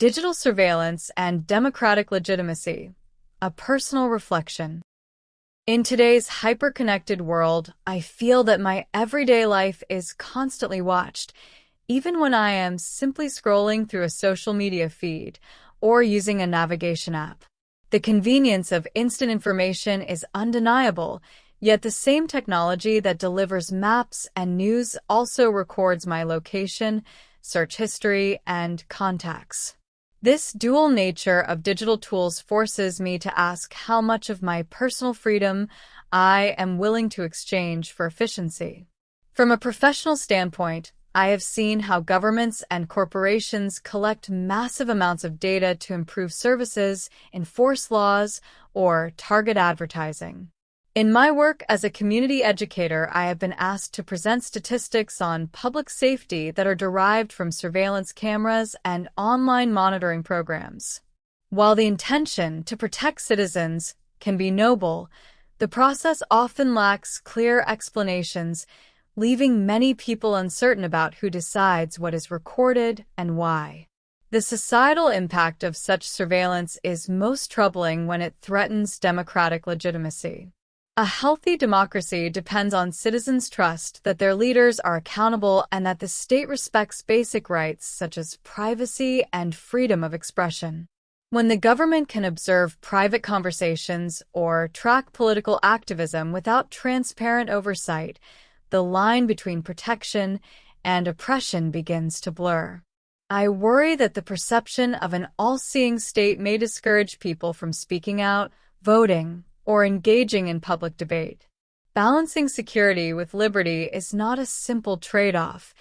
Digital Surveillance and Democratic Legitimacy, a Personal Reflection. In today's hyper-connected world, I feel that my everyday life is constantly watched, even when I am simply scrolling through a social media feed or using a navigation app. The convenience of instant information is undeniable, yet the same technology that delivers maps and news also records my location, search history, and contacts. This dual nature of digital tools forces me to ask how much of my personal freedom I am willing to exchange for efficiency. From a professional standpoint, I have seen how governments and corporations collect massive amounts of data to improve services, enforce laws, or target advertising. In my work as a community educator, I have been asked to present statistics on public safety that are derived from surveillance cameras and online monitoring programs. While the intention to protect citizens can be noble, the process often lacks clear explanations, leaving many people uncertain about who decides what is recorded and why. The societal impact of such surveillance is most troubling when it threatens democratic legitimacy. A healthy democracy depends on citizens' trust that their leaders are accountable and that the state respects basic rights such as privacy and freedom of expression. When the government can observe private conversations or track political activism without transparent oversight, the line between protection and oppression begins to blur. I worry that the perception of an all-seeing state may discourage people from speaking out, voting, or engaging in public debate. Balancing security with liberty is not a simple trade-off.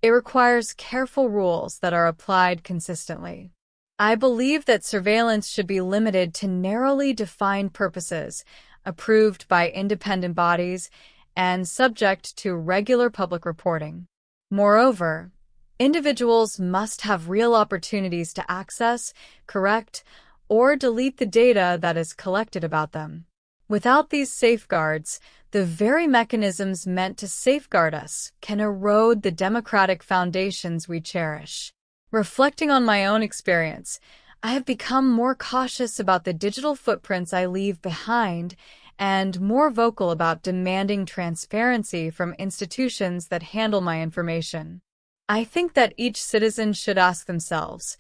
It requires careful rules that are applied consistently. I believe that surveillance should be limited to narrowly defined purposes, approved by independent bodies, and subject to regular public reporting. Moreover, individuals must have real opportunities to access, correct, or delete the data that is collected about them. Without these safeguards, the very mechanisms meant to safeguard us can erode the democratic foundations we cherish. Reflecting on my own experience, I have become more cautious about the digital footprints I leave behind and more vocal about demanding transparency from institutions that handle my information. I think that each citizen should ask themselves,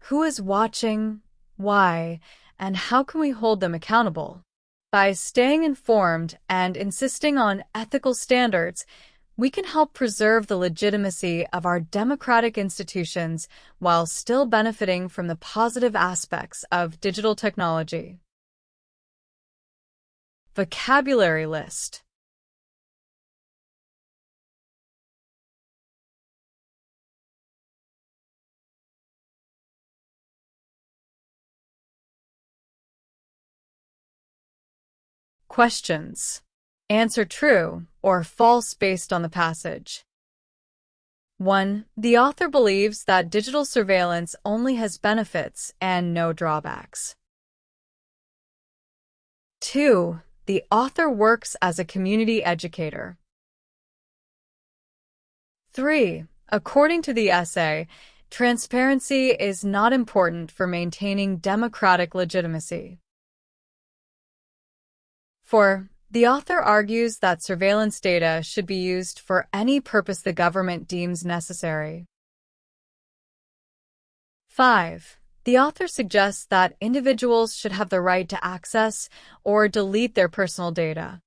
who is watching, why, and how can we hold them accountable? By staying informed and insisting on ethical standards, we can help preserve the legitimacy of our democratic institutions while still benefiting from the positive aspects of digital technology. Vocabulary list. Questions. Answer true or false based on the passage. 1. The author believes that digital surveillance only has benefits and no drawbacks. 2. The author works as a community educator. 3. According to the essay, transparency is not important for maintaining democratic legitimacy. 4. The author argues that surveillance data should be used for any purpose the government deems necessary. 5. The author suggests that individuals should have the right to access or delete their personal data.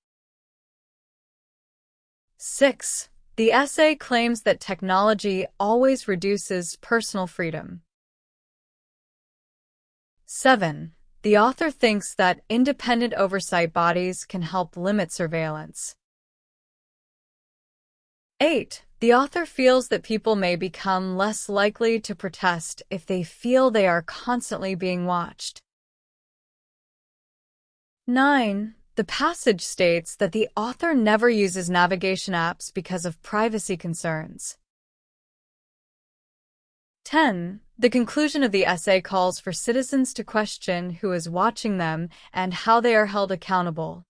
6. The essay claims that technology always reduces personal freedom. 7. The author thinks that independent oversight bodies can help limit surveillance. 8. The author feels that people may become less likely to protest if they feel they are constantly being watched. 9. The passage states that the author never uses navigation apps because of privacy concerns. 10. The conclusion of the essay calls for citizens to question who is watching them and how they are held accountable.